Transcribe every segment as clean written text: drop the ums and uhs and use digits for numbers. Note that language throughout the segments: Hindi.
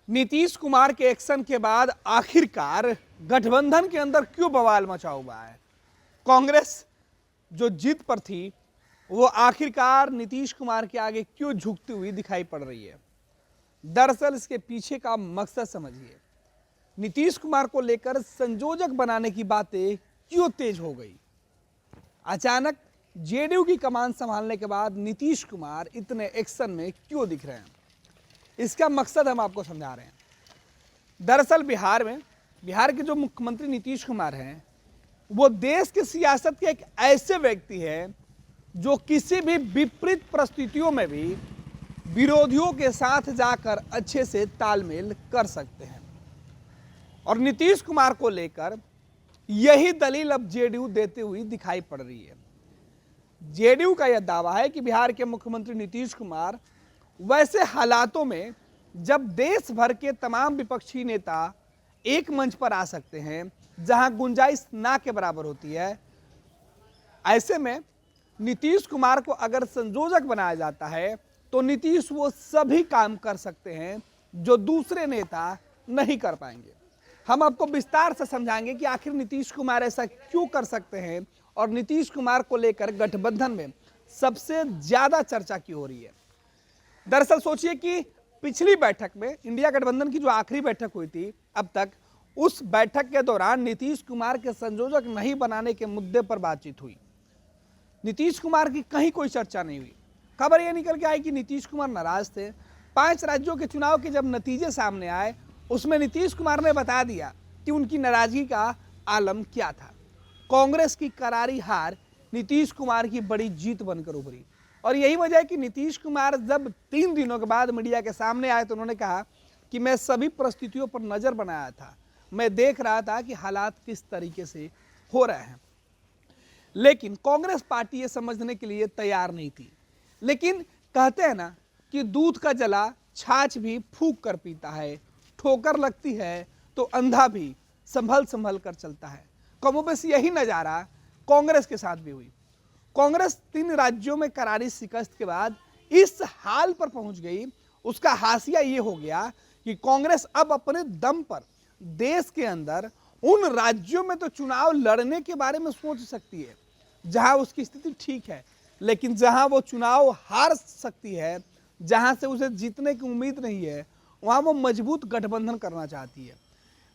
नीतीश कुमार के एक्शन के बाद आखिरकार गठबंधन के अंदर क्यों बवाल मचा हुआ है। कांग्रेस जो जीत पर थी वो आखिरकार नीतीश कुमार के आगे क्यों झुकती हुई दिखाई पड़ रही है। दरअसल इसके पीछे का मकसद समझिए। नीतीश कुमार को लेकर संयोजक बनाने की बातें क्यों तेज हो गई। अचानक जेडीयू की कमान संभालने के बाद नीतीश कुमार इतने एक्शन में क्यों दिख रहे हैं, इसका मकसद हम आपको समझा रहे हैं। दरअसल बिहार के जो मुख्यमंत्री नीतीश कुमार हैं वो देश की सियासत के एक ऐसे व्यक्ति हैं जो किसी भी विपरीत परिस्थितियों में भी विरोधियों के साथ जाकर अच्छे से तालमेल कर सकते हैं। और नीतीश कुमार को लेकर यही दलील अब जेडीयू देते हुई दिखाई पड़ रही है। जेडीयू का यह दावा है कि बिहार के मुख्यमंत्री नीतीश कुमार वैसे हालातों में जब देश भर के तमाम विपक्षी नेता एक मंच पर आ सकते हैं जहां गुंजाइश ना के बराबर होती है, ऐसे में नीतीश कुमार को अगर संयोजक बनाया जाता है तो नीतीश वो सभी काम कर सकते हैं जो दूसरे नेता नहीं कर पाएंगे। हम आपको विस्तार से समझाएंगे कि आखिर नीतीश कुमार ऐसा क्यों कर सकते हैं और नीतीश कुमार को लेकर गठबंधन में सबसे ज्यादा चर्चा क्यों हो रही है। दरअसल सोचिए कि पिछली बैठक में इंडिया गठबंधन की जो आखिरी बैठक हुई थी अब तक, उस बैठक के दौरान नीतीश कुमार के संयोजक नहीं बनाने के मुद्दे पर बातचीत हुई। नीतीश कुमार की कहीं कोई चर्चा नहीं हुई। खबर यह निकल के आई कि नीतीश कुमार नाराज थे। 5 राज्यों के चुनाव के जब नतीजे सामने आए उसमें नीतीश कुमार ने बता दिया कि उनकी नाराजगी का आलम क्या था। कांग्रेस की करारी हार नीतीश कुमार की बड़ी जीत बनकर उभरी और यही वजह है कि नीतीश कुमार जब 3 दिनों के बाद मीडिया के सामने आए तो उन्होंने कहा कि मैं सभी परिस्थितियों पर नजर बनाया था, मैं देख रहा था कि हालात किस तरीके से हो रहे हैं। लेकिन कांग्रेस पार्टी ये समझने के लिए तैयार नहीं थी। लेकिन कहते हैं ना कि दूध का जला छाछ भी फूंक कर पीता है, ठोकर लगती है तो अंधा भी संभल संभल कर चलता है। कमोबेश यही नजारा कांग्रेस के साथ भी हुई। कांग्रेस 3 राज्यों में करारी शिकस्त के बाद इस हाल पर पहुंच गई। उसका हाशिया ये हो गया कि कांग्रेस अब अपने दम पर देश के अंदर उन राज्यों में तो चुनाव लड़ने के बारे में सोच सकती है जहां उसकी स्थिति ठीक है, लेकिन जहां वो चुनाव हार सकती है, जहां से उसे जीतने की उम्मीद नहीं है, वहां वो मजबूत गठबंधन करना चाहती है।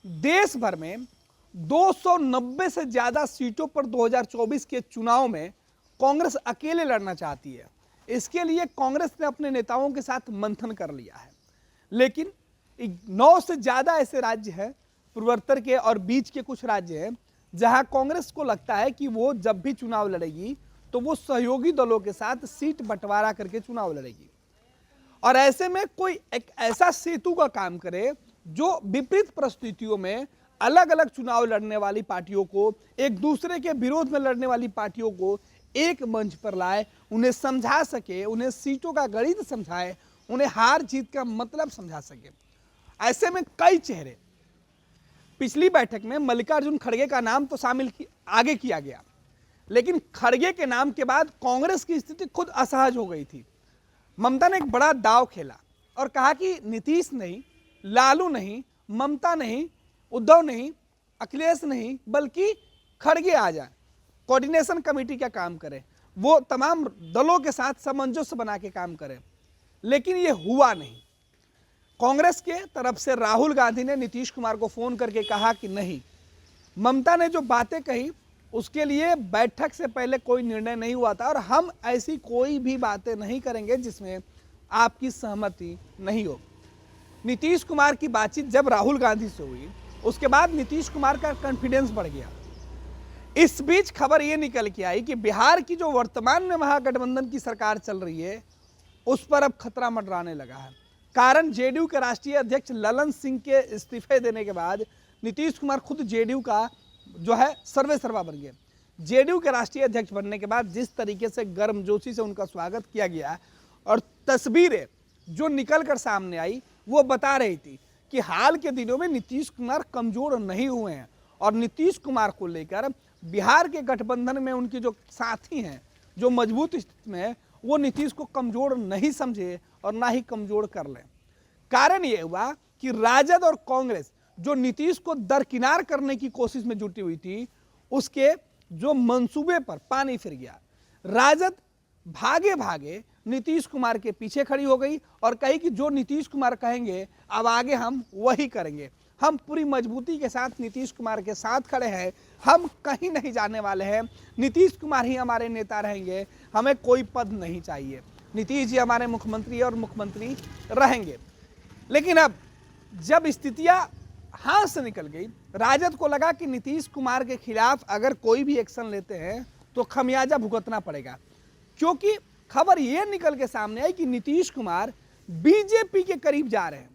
देश भर में 290 से ज्यादा सीटों पर 2024 के चुनाव में कांग्रेस अकेले लड़ना चाहती है। इसके लिए कांग्रेस ने अपने नेताओं के साथ मंथन कर लिया है। लेकिन 9 से ज्यादा ऐसे राज्य हैं, पूर्वोत्तर के और बीच के कुछ राज्य हैं, जहां कांग्रेस को लगता है कि वो जब भी चुनाव लड़ेगी तो वो सहयोगी दलों के साथ सीट बंटवारा करके चुनाव लड़ेगी। और ऐसे में कोई एक ऐसा सेतु का काम करे जो विपरीत परिस्थितियों में अलग अलग चुनाव लड़ने वाली पार्टियों को, एक दूसरे के विरोध में लड़ने वाली पार्टियों को एक मंच पर लाए, उन्हें समझा सके, उन्हें सीटों का गणित समझाए, उन्हें हार जीत का मतलब समझा सके। ऐसे में कई चेहरे, पिछली बैठक में मल्लिकार्जुन खड़गे का नाम तो आगे किया गया, लेकिन खड़गे के नाम के बाद कांग्रेस की स्थिति खुद असहज हो गई थी। ममता ने एक बड़ा दांव खेला और कहा कि नीतीश नहीं, लालू नहीं, ममता नहीं, उद्धव नहीं, अखिलेश नहीं, बल्कि खड़गे आ जाए, कोऑर्डिनेशन कमेटी का काम करे, वो तमाम दलों के साथ सामंजस्य बना के काम करे। लेकिन ये हुआ नहीं। कांग्रेस के तरफ से राहुल गांधी ने नीतीश कुमार को फोन करके कहा कि नहीं, ममता ने जो बातें कही उसके लिए बैठक से पहले कोई निर्णय नहीं हुआ था और हम ऐसी कोई भी बातें नहीं करेंगे जिसमें आपकी सहमति नहीं हो। नीतीश कुमार की बातचीत जब राहुल गांधी से हुई उसके बाद नीतीश कुमार का कॉन्फिडेंस बढ़ गया। इस बीच खबर यह निकल के आई कि बिहार की जो वर्तमान में महागठबंधन की सरकार चल रही है उस पर अब खतरा मंडराने लगा है। कारण जेडीयू के राष्ट्रीय अध्यक्ष ललन सिंह के इस्तीफे देने के बाद नीतीश कुमार खुद जेडीयू का जो है सर्वे सर्वा बन गए। जेडीयू के राष्ट्रीय अध्यक्ष बनने के बाद जिस तरीके से गर्मजोशी से उनका स्वागत किया गया और तस्वीरें जो निकल कर सामने आई वो बता रही थी कि हाल के दिनों में नीतीश कुमार कमजोर नहीं हुए हैं और नीतीश कुमार को लेकर बिहार के गठबंधन में उनके जो साथी हैं, जो मजबूत स्थिति में है, वो नीतीश को कमजोर नहीं समझे और ना ही कमजोर कर लें। कारण ये हुआ कि राजद और कांग्रेस जो नीतीश को दरकिनार करने की कोशिश में जुटी हुई थी, उसके जो मंसूबे पर पानी फिर गया। राजद भागे भागे नीतीश कुमार के पीछे खड़ी हो गई और कही कि जो नीतीश कुमार कहेंगे अब आगे हम वही करेंगे, हम पूरी मजबूती के साथ नीतीश कुमार के साथ खड़े हैं, हम कहीं नहीं जाने वाले हैं, नीतीश कुमार ही हमारे नेता रहेंगे, हमें कोई पद नहीं चाहिए, नीतीश जी हमारे मुख्यमंत्री और मुख्यमंत्री रहेंगे। लेकिन अब जब स्थितियां हाथ से निकल गई, राजद को लगा कि नीतीश कुमार के खिलाफ अगर कोई भी एक्शन लेते हैं तो खमियाजा भुगतना पड़ेगा, क्योंकि खबर यह निकल के सामने आई कि नीतीश कुमार बीजेपी के करीब जा रहे हैं,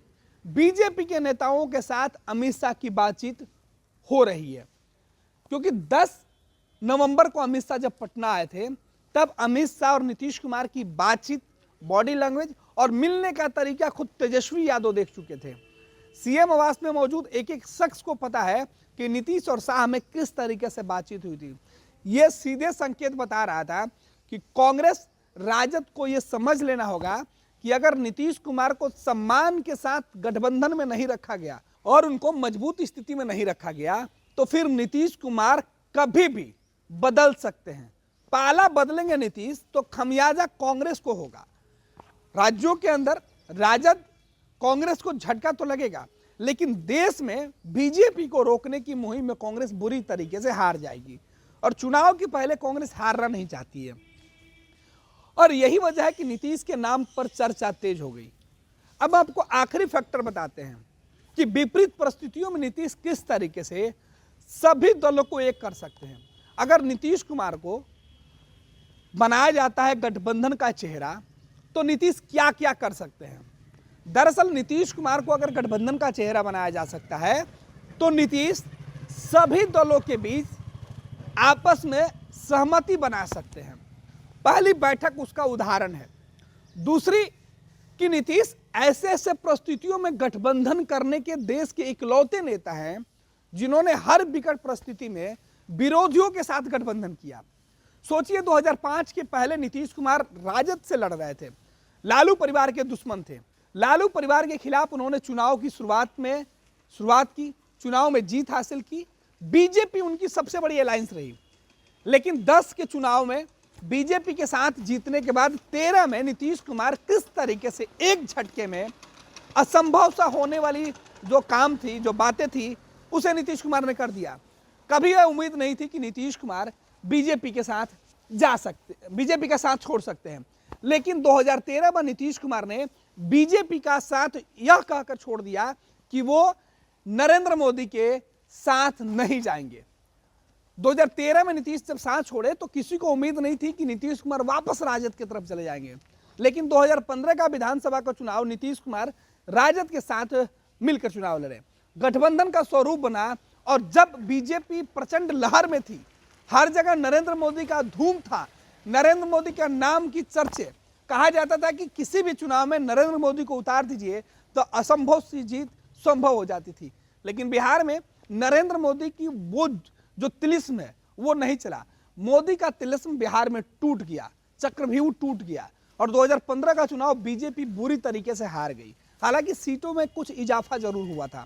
बीजेपी के नेताओं के साथ अमित शाह की बातचीत हो रही है। क्योंकि 10 नवंबर को अमित शाह जब पटना आए थे, तब अमित शाह और नीतीश कुमार की बातचीत, बॉडी लैंग्वेज और मिलने का तरीका खुद तेजस्वी यादव देख चुके थे। सीएम आवास में मौजूद एक एक शख्स को पता है कि नीतीश और शाह में किस तरीके से बातचीत हुई थी। यह सीधे संकेत बता रहा था कि कांग्रेस राजद को यह समझ लेना होगा कि अगर नीतीश कुमार को सम्मान के साथ गठबंधन में नहीं रखा गया और उनको मजबूत स्थिति में नहीं रखा गया, तो फिर नीतीश कुमार कभी भी बदल सकते हैं। पाला बदलेंगे नीतीश तो खमियाजा कांग्रेस को होगा। राज्यों के अंदर राजद कांग्रेस को झटका तो लगेगा, लेकिन देश में बीजेपी को रोकने की मुहिम में कांग्रेस बुरी तरीके से हार जाएगी और चुनाव के पहले कांग्रेस हारना नहीं चाहती है। और यही वजह है कि नीतीश के नाम पर चर्चा तेज हो गई। अब आपको आखिरी फैक्टर बताते हैं कि विपरीत परिस्थितियों में नीतीश किस तरीके से सभी दलों को एक कर सकते हैं। अगर नीतीश कुमार को बनाया जाता है गठबंधन का चेहरा, तो नीतीश क्या क्या कर सकते हैं। दरअसल नीतीश कुमार को अगर गठबंधन का चेहरा बनाया जा सकता है, तो नीतीश सभी दलों के बीच आपस में सहमति बना सकते हैं। पहली बैठक उसका उदाहरण है। दूसरी कि नीतीश ऐसे ऐसे परिस्थितियों में गठबंधन करने के देश के इकलौते नेता हैं जिन्होंने हर विकट परिस्थिति में विरोधियों के साथ गठबंधन किया। सोचिए 2005 के पहले नीतीश कुमार राजद से लड़ रहे थे, लालू परिवार के दुश्मन थे। लालू परिवार के खिलाफ उन्होंने चुनाव की शुरुआत की, चुनाव में जीत हासिल की। बीजेपी उनकी सबसे बड़ी अलायंस रही, लेकिन 10 के चुनाव में बीजेपी के साथ जीतने के बाद 13 में नीतीश कुमार किस तरीके से एक झटके में असंभव सा होने वाली जो काम थी, जो बातें थी, उसे नीतीश कुमार ने कर दिया। कभी यह उम्मीद नहीं थी कि नीतीश कुमार बीजेपी के साथ बीजेपी का साथ छोड़ सकते हैं, लेकिन 2013 में नीतीश कुमार ने बीजेपी का साथ यह कहकर छोड़ दिया कि वो नरेंद्र मोदी के साथ नहीं जाएंगे। 2013 में नीतीश जब साथ छोड़े तो किसी को उम्मीद नहीं थी कि नीतीश कुमार वापस राजद की तरफ चले जाएंगे, लेकिन 2015 का विधानसभा का चुनाव नीतीश कुमार राजद के साथ मिलकर चुनाव लड़े, गठबंधन का स्वरूप बना। और जब बीजेपी प्रचंड लहर में थी, हर जगह नरेंद्र मोदी का धूम था, नरेंद्र मोदी का नाम की चर्चे, कहा जाता था कि किसी भी चुनाव में नरेंद्र मोदी को उतार दीजिए तो असंभव सी जीत संभव हो जाती थी। लेकिन बिहार में नरेंद्र मोदी की वो जो तिलिस्म है वो नहीं चला। मोदी का तिलिस्म बिहार में टूट गया, चक्रव्यूह टूट गया और 2015 का चुनाव बीजेपी बुरी तरीके से हार गई। हालांकि सीटों में कुछ इजाफा जरूर हुआ था,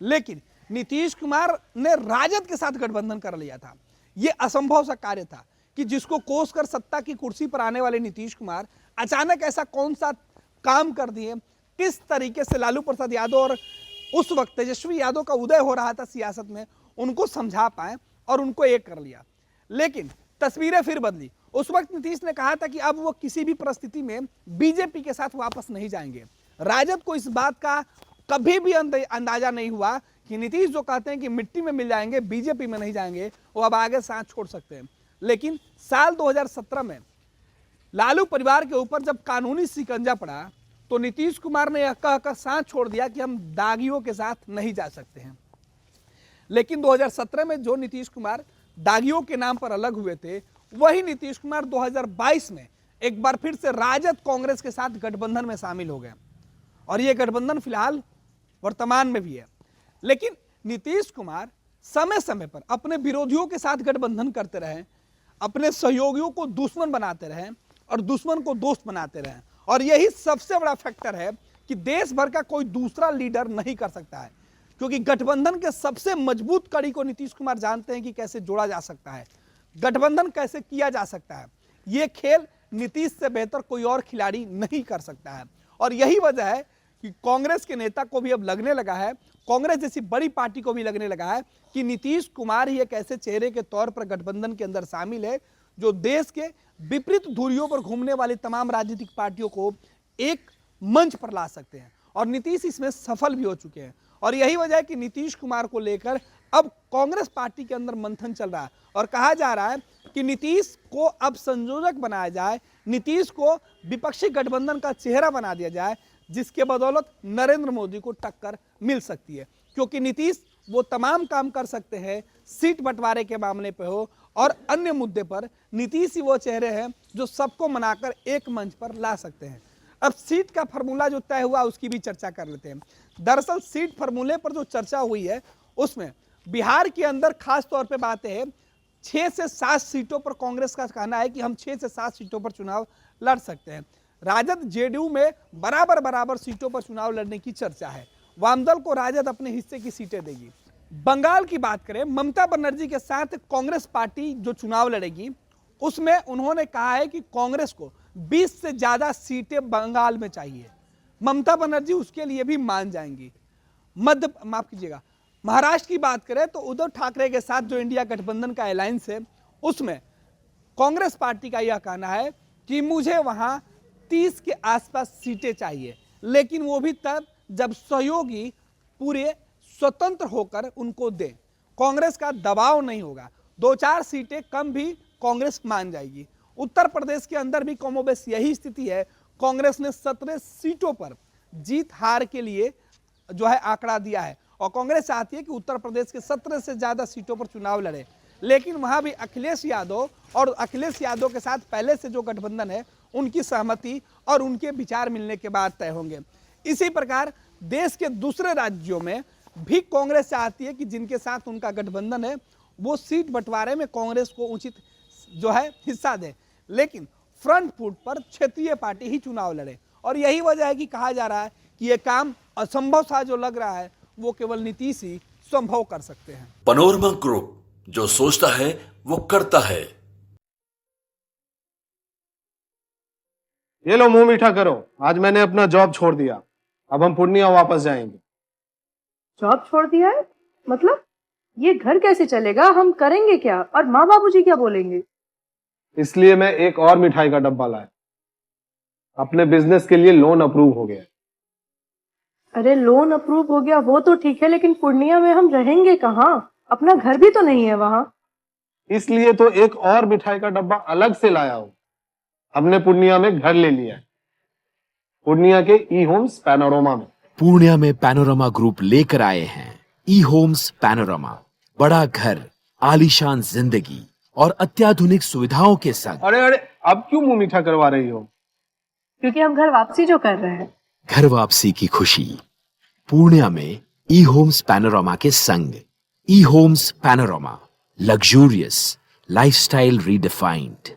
लेकिन नीतीश कुमार ने राजद के साथ गठबंधन कर लिया था। यह असंभव सा कार्य था कि जिसको कोस कर सत्ता की कुर्सी पर आने वाले नीतीश कुमार अचानक ऐसा कौन सा काम कर दिए, किस तरीके से लालू प्रसाद यादव और उस वक्त तेजस्वी यादव का उदय हो रहा था सियासत में, उनको समझा पाए और उनको एक कर लिया। लेकिन तस्वीरें फिर बदली। उस वक्त नीतीश ने कहा था कि अब वो किसी भी परिस्थिति में बीजेपी के साथ वापस नहीं जाएंगे। राजद को इस बात का कभी भी अंदाजा नहीं हुआ कि नीतीश जो कहते हैं कि मिट्टी में मिल जाएंगे, बीजेपी में नहीं जाएंगे, वो अब आगे साथ छोड़ सकते हैं। लेकिन साल 2017 में लालू परिवार के ऊपर जब कानूनी शिकंजा पड़ा तो नीतीश कुमार ने यह कहकर साथ छोड़ दिया कि हम दागियों के साथ नहीं जा सकते हैं। लेकिन 2017 में जो नीतीश कुमार दागियों के नाम पर अलग हुए थे, वही नीतीश कुमार 2022 में एक बार फिर से राजद कांग्रेस के साथ गठबंधन में शामिल हो गए और यह गठबंधन फिलहाल वर्तमान में भी है। लेकिन नीतीश कुमार समय समय पर अपने विरोधियों के साथ गठबंधन करते रहे, अपने सहयोगियों को दुश्मन बनाते रहे और दुश्मन को दोस्त बनाते रहे। और यही सबसे बड़ा फैक्टर है कि देश भर का कोई दूसरा लीडर नहीं कर सकता है, क्योंकि गठबंधन के सबसे मजबूत कड़ी को नीतीश कुमार जानते हैं कि कैसे जोड़ा जा सकता है, गठबंधन कैसे किया जा सकता है। ये खेल नीतीश से बेहतर कोई और खिलाड़ी नहीं कर सकता है। और यही वजह है कि कांग्रेस के नेता को भी अब लगने लगा है, कांग्रेस जैसी बड़ी पार्टी को भी लगने लगा है कि नीतीश कुमार ही एक ऐसे चेहरे के तौर पर गठबंधन के अंदर शामिल है जो देश के विपरीत धुरियों पर घूमने वाली तमाम राजनीतिक पार्टियों को एक मंच पर ला सकते हैं। और नीतीश इसमें सफल भी हो चुके हैं। और यही वजह है कि नीतीश कुमार को लेकर अब कांग्रेस पार्टी के अंदर मंथन चल रहा है और कहा जा रहा है कि नीतीश को अब संयोजक बनाया जाए, नीतीश को विपक्षी गठबंधन का चेहरा बना दिया जाए, जिसके बदौलत नरेंद्र मोदी को टक्कर मिल सकती है। क्योंकि नीतीश वो तमाम काम कर सकते हैं, सीट बंटवारे के मामले पे हो और अन्य मुद्दे पर नीतीश ही वो चेहरे हैं जो सबको मनाकर एक मंच पर ला सकते हैं। अब सीट का फार्मूला जो तय हुआ उसकी भी चर्चा कर लेते हैं। दरअसल सीट फार्मूले पर जो चर्चा हुई है उसमें बिहार के अंदर खास तौर पे बात है 6 से 7 सीटों पर कांग्रेस का कहना है कि हम 6 से 7 सीटों पर चुनाव लड़ सकते हैं। राजद जेडीयू में बराबर सीटों पर चुनाव लड़ने की चर्चा है। वामदल को राजद अपने हिस्से की सीटें देगी। बंगाल की बात करें, ममता बनर्जी के साथ कांग्रेस पार्टी जो चुनाव लड़ेगी उसमें उन्होंने कहा है कि कांग्रेस को 20 से ज्यादा सीटें बंगाल में चाहिए। ममता बनर्जी उसके लिए भी मान जाएंगी। माफ कीजिएगा, महाराष्ट्र की बात करें तो उद्धव ठाकरे के साथ जो इंडिया गठबंधन का अलायंस है उसमें कांग्रेस पार्टी का यह कहना है कि मुझे वहां 30 के आसपास सीटें चाहिए, लेकिन वो भी तब जब सहयोगी पूरे स्वतंत्र होकर उनको दें, कांग्रेस का दबाव नहीं होगा। 2-4 सीटें कम भी कांग्रेस मान जाएगी। उत्तर प्रदेश के अंदर भी कमोबेश यही स्थिति है। कांग्रेस ने 17 सीटों पर जीत हार के लिए जो है आंकड़ा दिया है और कांग्रेस चाहती है कि उत्तर प्रदेश के 17 से ज्यादा सीटों पर चुनाव लड़े, लेकिन वहां भी अखिलेश यादव और अखिलेश यादव के साथ पहले से जो गठबंधन है उनकी सहमति और उनके विचार मिलने के बाद तय होंगे। इसी प्रकार देश के दूसरे राज्यों में भी कांग्रेस चाहती है कि जिनके साथ उनका गठबंधन है वो सीट बंटवारे में कांग्रेस को उचित जो है हिस्सा दे, लेकिन फ्रंट फुट पर क्षेत्रीय पार्टी ही चुनाव लड़े। और यही वजह है कि कहा जा रहा है कि यह काम असंभव सा जो लग रहा है वो केवल नीतीश ही संभव कर सकते हैं। पैनोरमा ग्रुप, जो सोचता है वो करता है। ये लो मुंह मीठा करो, आज मैंने अपना जॉब छोड़ दिया, अब हम पूर्णिया वापस जाएंगे। जॉब छोड़ दिया है? मतलब ये घर कैसे चलेगा? हम करेंगे क्या? और माँ बाबूजी क्या बोलेंगे? इसलिए मैं एक और मिठाई का डब्बा लाया। अपने बिजनेस के लिए लोन अप्रूव हो गया। अरे लोन अप्रूव हो गया वो तो ठीक है, लेकिन पूर्णिया में हम रहेंगे कहाँ? अपना घर भी तो नहीं है वहाँ। इसलिए तो एक और मिठाई का डब्बा अलग से लाया हूँ। हमने पूर्णिया में घर ले लिया है, पूर्णिया के ई होम्स पैनोरमा में। पूर्णिया में पैनोरमा ग्रुप लेकर आए हैं ई होम्स पैनोरमा। बड़ा घर, आलीशान जिंदगी और अत्याधुनिक सुविधाओं के संग। अरे अब क्यों मुंह मीठा करवा रही हो? क्योंकि हम घर वापसी जो कर रहे हैं। घर वापसी की खुशी पूर्णिया में ई होम्स पैनोरमा के संग। E Homes Panorama, luxurious lifestyle redefined.